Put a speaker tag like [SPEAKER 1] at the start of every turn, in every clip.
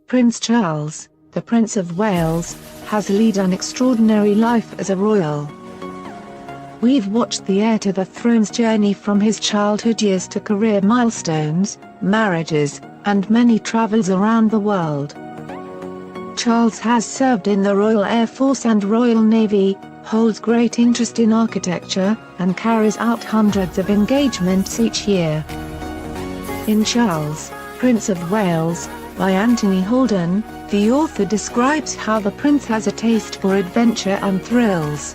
[SPEAKER 1] Prince Charles, the Prince of Wales, has led an extraordinary life as a royal. We've watched the heir to the throne's journey from his childhood years to career milestones, marriages, and many travels around the world. Charles has served in the Royal Air Force and Royal Navy, holds great interest in architecture, and carries out hundreds of engagements each year. In Charles, Prince of Wales, by Anthony Holden, the author describes how the prince has a taste for adventure and thrills.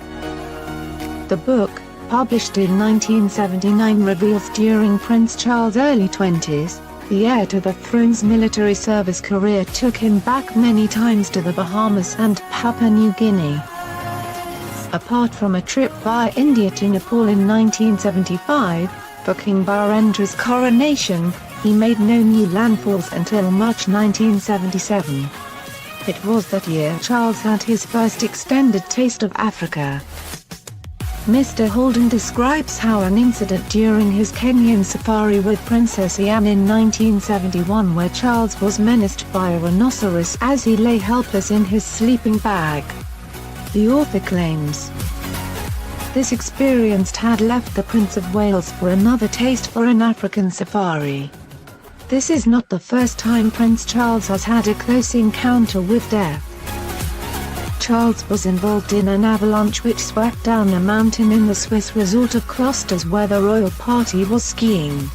[SPEAKER 1] The book, published in 1979, reveals during Prince Charles' early 20s, the heir to the throne's military service career took him back many times to the Bahamas and Papua New Guinea. Apart from a trip via India to Nepal in 1975, for King Birendra's coronation, he made no new landfalls until March 1977. It was that year Charles had his first extended taste of Africa. Mr. Holden describes how an incident during his Kenyan safari with Princess Anne in 1971, where Charles was menaced by a rhinoceros as he lay helpless in his sleeping bag. The author claims this experience had left the Prince of Wales for another taste for an African safari. This is not the first time Prince Charles has had a close encounter with death. Charles was involved in an avalanche which swept down a mountain in the Swiss resort of Klosters where the royal party was skiing.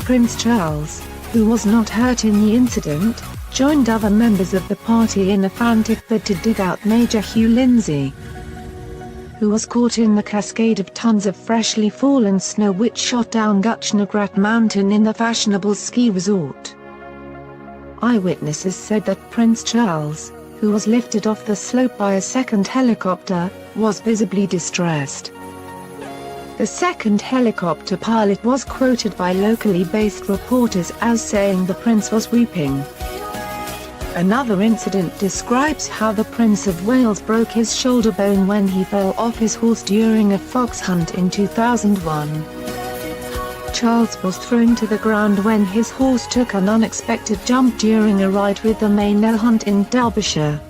[SPEAKER 1] Prince Charles, who was not hurt in the incident, joined other members of the party in a frantic bid to dig out Major Hugh Lindsay, who was caught in the cascade of tons of freshly fallen snow which shot down Gutschnagrat mountain in the fashionable ski resort. Eyewitnesses said that Prince Charles, who was lifted off the slope by a second helicopter, was visibly distressed. The second helicopter pilot was quoted by locally based reporters as saying the prince was weeping. Another incident describes how the Prince of Wales broke his shoulder bone when he fell off his horse during a fox hunt in 2001. Charles was thrown to the ground when his horse took an unexpected jump during a ride with the Maynell hunt in Derbyshire.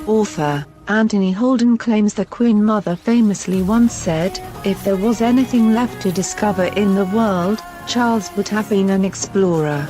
[SPEAKER 1] Author Anthony Holden claims the Queen Mother famously once said, "If there was anything left to discover in the world, Charles would have been an explorer."